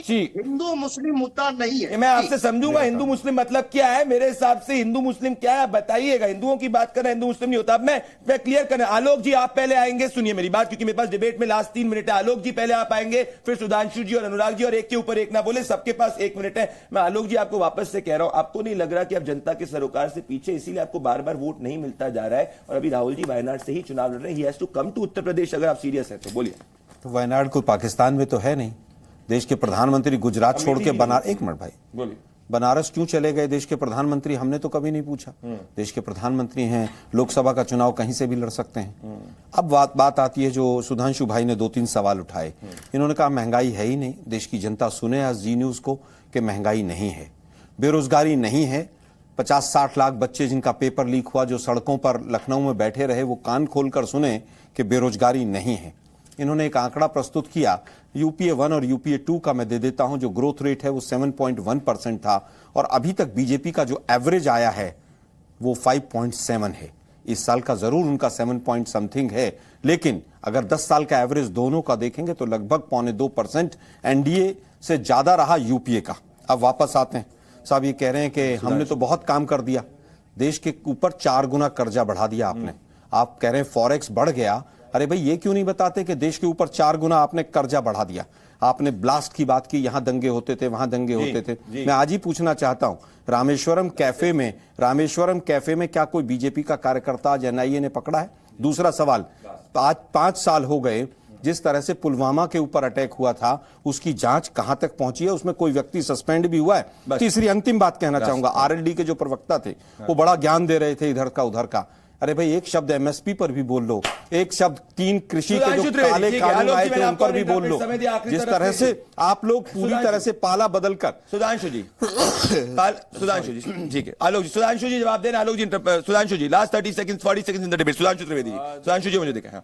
जी, हिंदू मुस्लिम मुद्दा नहीं है। मैं आपसे समझूंगा हिंदू मुस्लिम मतलब क्या है। मेरे हिसाब से हिंदू मुस्लिम क्या है आप बताइएगा। हिंदुओं की बात करना हिंदू मुस्लिम नहीं होता। अब मैं क्लियर करना, आलोक जी आप पहले आएंगे, सुनिए मेरी बात, क्योंकि मेरे पास डिबेट में लास्ट 3 मिनट है। आलोक जी पहले आप आएंगे, फिर सुधांशु जी और अनुराग जी, और एक के ऊपर एक ना बोले, सबके पास 1 मिनट है। मैं आलोक जी आपको वापस से कह रहा हूं, आपको नहीं लग रहा कि आप जनता के सरोकार से पीछे, इसीलिए आपको बार बार वोट नहीं मिलता जा रहा है, और अभी राहुल जी वायनाड से ही चुनाव लड़ रहे हैं। He has to come to Uttar Pradesh, अगर आप सीरियस है तो बोलिए। तो वायनाड कोई पाकिस्तान में तो है नहीं। देश के प्रधानमंत्री गुजरात छोड़ के एक मिनट भाई, बोलिए, बनारस क्यों चले गए देश के प्रधानमंत्री, हमने तो कभी नहीं पूछा। देश के प्रधानमंत्री हैं, लोकसभा का चुनाव कहीं से भी लड़ सकते हैं। अब बात आती है जो सुधांशु भाई ने 2-3 सवाल उठाए। इन्होंने कहा महंगाई है ही नहीं। देश की जनता सुने आज जी न्यूज को कि महंगाई नहीं है, बेरोजगारी नहीं है। 50-60 लाख बच्चे जिनका पेपर लीक हुआ, जो सड़कों पर लखनऊ में बैठे रहे, वो कान खोलकर सुने कि बेरोजगारी नहीं है। इन्होंने एक आंकड़ा प्रस्तुत किया यूपीए 1 और यूपीए 2 का, मैं दे देता हूं। जो ग्रोथ रेट है वो 7.1% था, और अभी तक बीजेपी का जो एवरेज आया है वो 5.7 है। इस साल का जरूर उनका 7 पॉइंट समथिंग है, लेकिन अगर 10 साल का एवरेज दोनों का देखेंगे तो लगभग 1.25% एनडीए से ज्यादा रहा यूपीए का। अब वापस आते हैं साहब, ये कह रहे हैं कि हमने तो बहुत काम कर दिया, देश के ऊपर 4 गुना कर्जा बढ़ा दिया आपने। आप कह रहे हैं फॉरेक्स बढ़ गया। अरे भाई ये क्यों नहीं बताते कि देश के ऊपर 4 गुना आपने कर्जा बढ़ा दिया। आपने ब्लास्ट की बात की, यहां दंगे होते थे, वहां दंगे होते थे। मैं आज ही पूछना चाहता हूं, रामेश्वरम कैफे में क्या कोई बीजेपी का कार्यकर्ता आज एनआईए ने पकड़ा है? दूसरा सवाल, आज 5 साल हो गए जिस तरह से पुलवामा के ऊपर अटैक हुआ था, उसकी जांच कहां तक पहुंची है? उसमें कोई व्यक्ति सस्पेंड भी हुआ है? तीसरी अंतिम बात कहना चाहूंगा, आरएलडी के जो प्रवक्ता थे वो बड़ा ज्ञान दे रहे थे इधर का उधर का। अरे भाई एक शब्द एमएसपी पर भी बोल लो, एक शब्द 3 कृषि के जो काले कानून आए थे उन पर भी बोल लो। जिस तरह से आप लोग पूरी तरह से पाला बदल कर। सुधांशु जी ठीक है, आलोक जी, सुधांशु जी जवाब देना। Alok ji, Sudhanshu ji last 30 seconds 40 seconds in the debate. Sudhanshu Trivedi ji, Sudhanshu ji मुझे दिखाएं।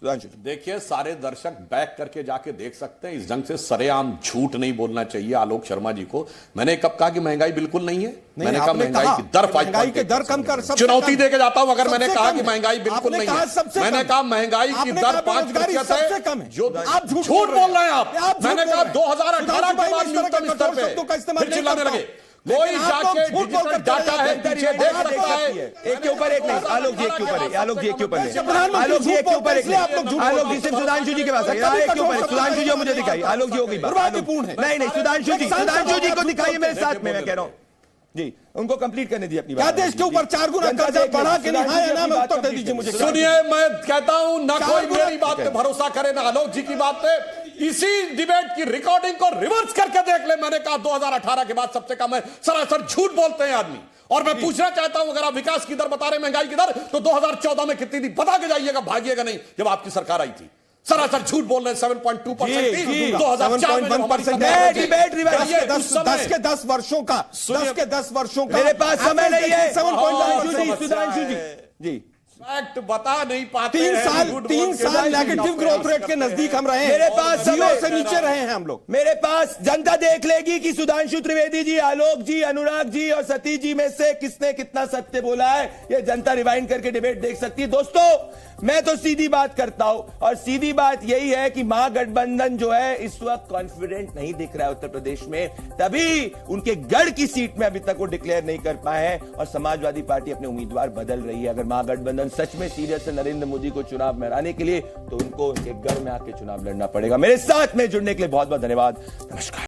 देखिए, सारे दर्शक बैक करके जाके देख सकते हैं। इस ढंग से सरेआम झूठ नहीं बोलना चाहिए आलोक शर्मा जी को। मैंने कब कहा कि महंगाई बिल्कुल नहीं है? मैंने कहा महंगाई की दर 5 कम कर, चुनौती देके जाता हूं। अगर मैंने कहा कि महंगाई बिल्कुल नहीं है, मैंने कहा महंगाई की दर 5% है, जो आप झूठ बोल रहे हैं आप। मैंने कहा 2018 के बाद न्यूनतम स्तर पे फिर चिल्लाने लगे। कोई जाके डिजिटल डाटा है, पीछे देख सकता है। एक के ऊपर एक नहीं, आलोक जी एक के ऊपर, आलोक जी एक के ऊपर, आलोक जी एक के ऊपर एक, आलोक जी सिर्फ सुधांशु जी के पास है, एक के ऊपर। सुधांशु जी मुझे दिखाई, आलोक जी हो गई बात। नहीं, सुधांशु जी को दिखाइए मेरे साथ में, मैं कह रहा हूँ जी, उनको कंप्लीट करने दीजिए अपनी बात। देश के ऊपर 4 गुना कर्जा बढ़ा के नहीं, हाँ या ना में उत्तर दे दीजिए मुझे। सुनिए, मैं कहता हूं ना कोई मेरी बात पे भरोसा करे ना आलोक जी की बात पे। इसी डिबेट की रिकॉर्डिंग को रिवर्स करके देख ले। मैंने कहा 2018 के बाद सबसे कम है। सरासर झूठ बोलते हैं आदमी। और मैं पूछना चाहता हूं, अगर आप विकास की दर बता रहे, महंगाई की दर, तो 2014 में कितनी थी बता के जाइएगा, भागिएगा नहीं जब आपकी सरकार आई थी। सरासर झूठ बोल रहे हैं। 7.2% थी 2004 में। 10 वर्षों का, 10 वर्षों का मेरे पास समय नहीं है। सुधांशु जी फैक्ट बता नहीं पाते। 3 साल नेगेटिव ग्रोथ रेट के नजदीक हम रहे हैं। मेरे पास जीरो से नीचे रहे हैं हम लोग। मेरे पास जनता देख लेगी कि सुधांशु त्रिवेदी जी, आलोक जी, अनुराग जी और सतीश जी में से किसने कितना सत्य बोला है, ये जनता रिवाइंड करके डिबेट देख सकती है। दोस्तों, मैं तो सीधी बात करता हूं, और सीधी बात यही है कि महागठबंधन जो है इस वक्त कॉन्फिडेंट नहीं दिख रहा है उत्तर प्रदेश में, तभी उनके गढ़ की सीट में अभी तक वो डिक्लेयर नहीं कर पाए हैं, और समाजवादी पार्टी अपने उम्मीदवार बदल रही है। अगर महागठबंधन सच में सीरियस है नरेंद्र मोदी को चुनाव में हराने के लिए, तो उनको उनके गढ़ में आके चुनाव लड़ना पड़ेगा। मेरे साथ में जुड़ने के लिए बहुत बहुत धन्यवाद। नमस्कार।